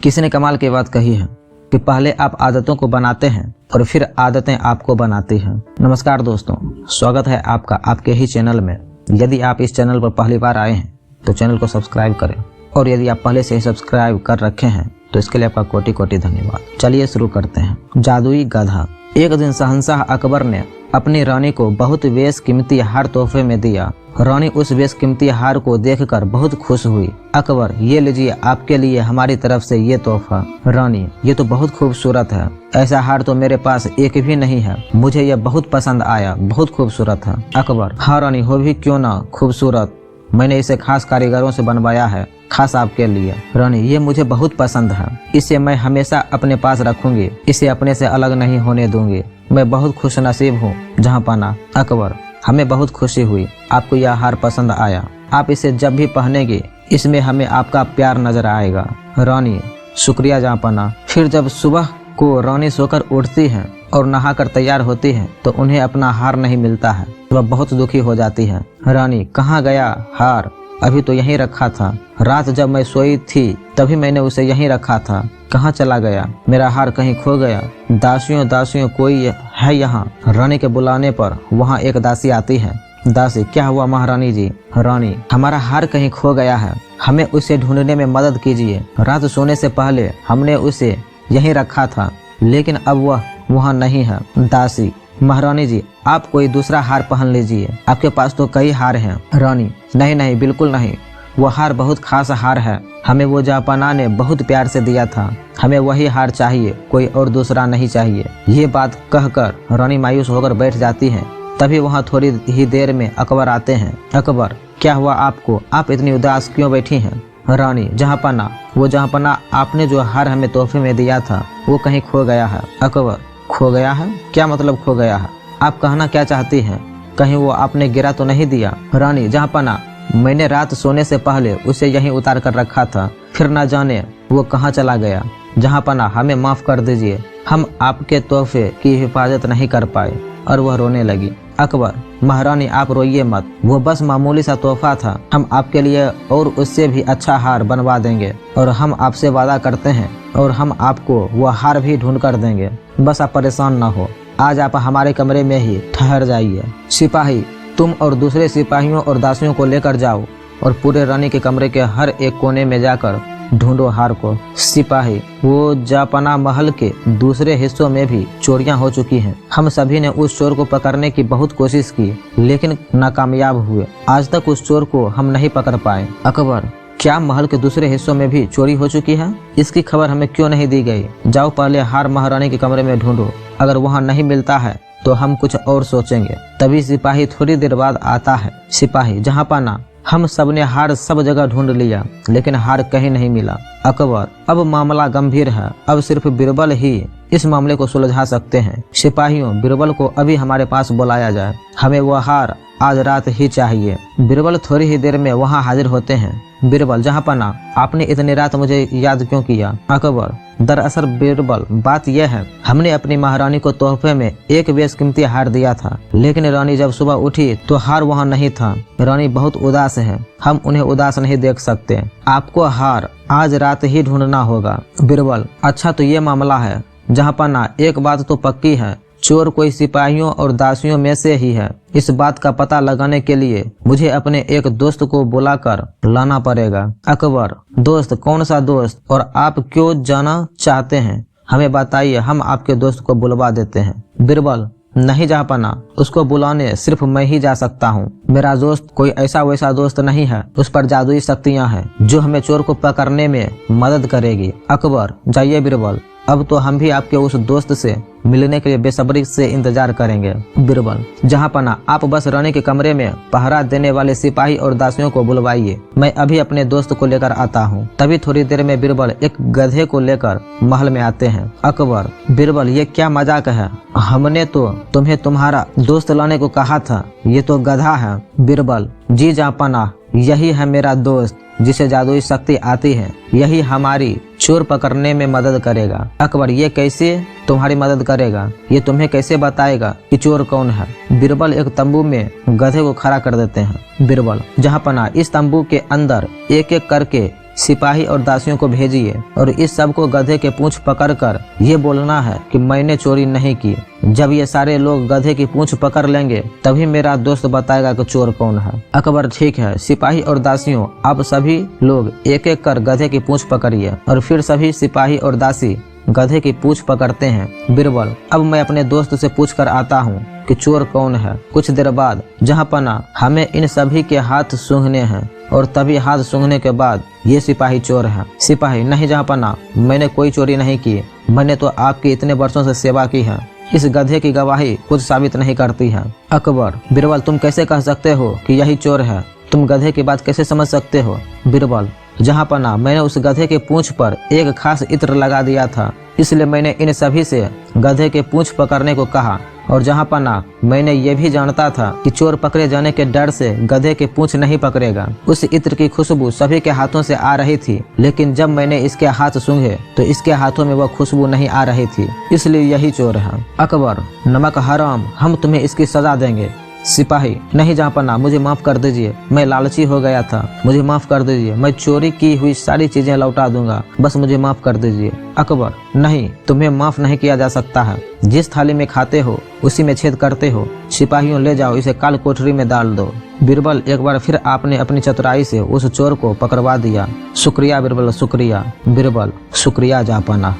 किसी ने कमाल की बात कही है कि पहले आप आदतों को बनाते हैं और फिर आदतें आपको बनाती हैं। नमस्कार दोस्तों, स्वागत है आपका आपके ही चैनल में। यदि आप इस चैनल पर पहली बार आए हैं तो चैनल को सब्सक्राइब करें, और यदि आप पहले से ही सब्सक्राइब कर रखे हैं तो इसके लिए आपका कोटि कोटि धन्यवाद। चलिए शुरू करते हैं। जादुई गधा। एक दिन शहंशाह अकबर ने अपनी रानी को बहुत बेशकीमती हार तोहफे में दिया। रानी उस बेशकीमती हार को देखकर बहुत खुश हुई। अकबर, ये लीजिए आपके लिए हमारी तरफ से ये तोहफा। रानी, ये तो बहुत खूबसूरत है, ऐसा हार तो मेरे पास एक भी नहीं है, मुझे यह बहुत पसंद आया, बहुत खूबसूरत है। अकबर, हाँ रानी, हो भी क्यों ना खूबसूरत, मैंने इसे खास कारीगरों से बनवाया है, खास आपके लिए। रानी, ये मुझे बहुत पसंद है, इसे मैं हमेशा अपने पास रखूंगी, इसे अपने से अलग नहीं होने दूंगी। मैं बहुत खुश नसीब हूँ जहाँपनाह। अकबर, हमें बहुत खुशी हुई, आपको यह हार पसंद आया, आप इसे जब भी पहनेंगे इसमें हमें आपका प्यार नजर आएगा। रानी, शुक्रिया जहाँपनाह। फिर जब सुबह को रानी सोकर उठती हैं और नहाकर तैयार होती हैं तो उन्हें अपना हार नहीं मिलता है। वह बहुत दुखी हो जाती है। रानी, कहाँ गया हार, अभी तो यहीं रखा था, रात जब मैं सोई थी तभी मैंने उसे यहीं रखा था, कहाँ चला गया, मेरा हार कहीं खो गया। दासियों दासियों कोई है यहाँ। रानी के बुलाने पर वहाँ एक दासी आती है। दासी, क्या हुआ महारानी जी? रानी, हमारा हार कहीं खो गया है, हमें उसे ढूंढने में मदद कीजिए, रात सोने से पहले हमने उसे यहीं रखा था लेकिन अब वह वहाँ नहीं है। दासी, महारानी जी आप कोई दूसरा हार पहन लीजिए, आपके पास तो कई हार हैं। रानी, नहीं नहीं, बिल्कुल नहीं, वह हार बहुत खास हार है, हमें वो जहाँपनाह ने बहुत प्यार से दिया था, हमें वही हार चाहिए, कोई और दूसरा नहीं चाहिए। ये बात कहकर रानी मायूस होकर बैठ जाती है। तभी वहाँ थोड़ी ही देर में अकबर आते हैं। अकबर, क्या हुआ आपको, आप इतनी उदास क्यों बैठी हैं? रानी, जहाँपनाह, वो जहाँपनाह आपने जो हार हमें तोहफे में दिया था वो कहीं खो गया है। अकबर, खो गया है? क्या मतलब खो गया है, आप कहना क्या चाहती हैं? कहीं वो आपने गिरा तो नहीं दिया? रानी, जहाँपनाह, मैंने रात सोने से पहले उसे यहीं उतार कर रखा था, फिर न जाने वो कहाँ चला गया। जहाँपनाह, हमें माफ कर दीजिए, हम आपके तोहफे की हिफाजत नहीं कर पाए। और वह रोने लगी। अकबर, महारानी आप रोइए मत, वो बस मामूली सा तोहफा था, हम आपके लिए और उससे भी अच्छा हार बनवा देंगे, और हम आपसे वादा करते हैं और हम आपको वह हार भी ढूंढ कर देंगे, बस आप परेशान ना हो। आज आप हमारे कमरे में ही ठहर जाइए। सिपाही, तुम और दूसरे सिपाहियों और दासियों को लेकर जाओ और पूरे रानी के कमरे के हर एक कोने में जाकर ढूंढो हार को। सिपाही, वो जहाँपनाह महल के दूसरे हिस्सों में भी चोरियां हो चुकी हैं, हम सभी ने उस चोर को पकड़ने की बहुत कोशिश की लेकिन नाकामयाब हुए, आज तक उस चोर को हम नहीं पकड़ पाए। अकबर, क्या महल के दूसरे हिस्सों में भी चोरी हो चुकी है? इसकी खबर हमें क्यों नहीं दी गई? जाओ पहले हार महारानी के कमरे में ढूंढो, अगर वहाँ नहीं मिलता है तो हम कुछ और सोचेंगे। तभी सिपाही थोड़ी देर बाद आता है। सिपाही, जहाँपनाह, हम सब ने हार सब जगह ढूंढ लिया लेकिन हार कहीं नहीं मिला। अकबर, अब मामला गंभीर है, अब सिर्फ बीरबल ही इस मामले को सुलझा सकते हैं। सिपाहियों, बीरबल को अभी हमारे पास बुलाया जाए, हमें वह हार आज रात ही चाहिए। बीरबल थोड़ी ही देर में वहाँ हाजिर होते हैं। बीरबल, जहाँपनाह, आपने इतनी रात मुझे याद क्यों किया? अकबर, दरअसल बीरबल, बात यह है, हमने अपनी महारानी को तोहफे में एक बेशकीमती हार दिया था लेकिन रानी जब सुबह उठी तो हार वहाँ नहीं था। रानी बहुत उदास है, हम उन्हें उदास नहीं देख सकते, आपको हार आज रात ही ढूंढना होगा। बीरबल, अच्छा तो ये मामला है। जहाँपनाह, एक बात तो पक्की है, चोर कोई सिपाहियों और दासियों में से ही है। इस बात का पता लगाने के लिए मुझे अपने एक दोस्त को बुलाकर लाना पड़ेगा। अकबर, दोस्त? कौन सा दोस्त, और आप क्यों जाना चाहते हैं, हमें बताइए, हम आपके दोस्त को बुलवा देते हैं। बीरबल, नहीं जहाँपनाह, उसको बुलाने सिर्फ मैं ही जा सकता हूँ, मेरा दोस्त कोई ऐसा वैसा दोस्त नहीं है, उस पर जादुई शक्तियाँ हैं जो हमें चोर को पकड़ने में मदद करेगी। अकबर, जाइए बीरबल, अब तो हम भी आपके उस दोस्त से मिलने के लिए बेसब्री से इंतजार करेंगे। बीरबल, जहाँपनाह, आप बस रानी के कमरे में पहरा देने वाले सिपाही और दासियों को बुलवाइए, मैं अभी अपने दोस्त को लेकर आता हूँ। तभी थोड़ी देर में बीरबल एक गधे को लेकर महल में आते हैं। अकबर, बीरबल, ये क्या मजाक है, हमने तो तुम्हें तुम्हारा दोस्त लाने को कहा था, ये तो गधा है। बीरबल, जी जहाँपनाह, यही है मेरा दोस्त जिसे जादुई शक्ति आती है, यही हमारी चोर पकड़ने में मदद करेगा। अकबर, ये कैसे तुम्हारी मदद करेगा, ये तुम्हें कैसे बताएगा कि चोर कौन है? बीरबल एक तंबू में गधे को खड़ा कर देते हैं। बीरबल, जहाँपनाह, इस तंबू के अंदर एक एक करके सिपाही और दासियों को भेजिए और इस सब को गधे के पूंछ पकड़कर ये बोलना है कि मैंने चोरी नहीं की। जब ये सारे लोग गधे की पूंछ पकड़ लेंगे तभी मेरा दोस्त बताएगा कि चोर कौन है। अकबर ठीक है, सिपाही और दासियों आप सभी लोग एक एक कर गधे की पूंछ पकड़िए। और फिर सभी सिपाही और दासी गधे की पूंछ पकड़ते हैं। बीरबल अब मैं अपने दोस्त से पूछ कर आता हूँ कि चोर कौन है। कुछ देर बाद जहाँपना हमें इन सभी के हाथ सूंघने हैं और तभी हाथ सूंघने के बाद ये सिपाही चोर है। सिपाही नहीं जहाँपना, मैंने कोई चोरी नहीं की, मैंने तो आपकी इतने वर्षों से सेवा की है। इस गधे की गवाही कुछ साबित नहीं करती है। अकबर बीरबल तुम कैसे कह सकते हो कि यही चोर है? तुम गधे की बात कैसे समझ सकते हो? बीरबल जहाँपना मैंने उस गधे के पूंछ पर एक खास इत्र लगा दिया था, इसलिए मैंने इन सभी से गधे के पूंछ पकड़ने को कहा। और जहाँपना मैंने ये भी जानता था कि चोर पकड़े जाने के डर से गधे के पूंछ नहीं पकड़ेगा। उस इत्र की खुशबू सभी के हाथों से आ रही थी, लेकिन जब मैंने इसके हाथ सूंघे तो इसके हाथों में वह खुशबू नहीं आ रही थी, इसलिए यही चोर है। अकबर नमक हराम, हम तुम्हें इसकी सजा देंगे। सिपाही नहीं जहाँपना, मुझे माफ कर दीजिए, मैं लालची हो गया था, मुझे माफ कर दीजिए, मैं चोरी की हुई सारी चीजें लौटा दूंगा, बस मुझे माफ कर दीजिए। अकबर नहीं, तुम्हें माफ नहीं किया जा सकता है। जिस थाली में खाते हो उसी में छेद करते हो। सिपाहियों ले जाओ, इसे काल कोठरी में डाल दो। बीरबल एक बार फिर आपने अपनी चतुराई से उस चोर को पकड़वा दिया। शुक्रिया बीरबल, शुक्रिया। बीरबल शुक्रिया जहाँपना।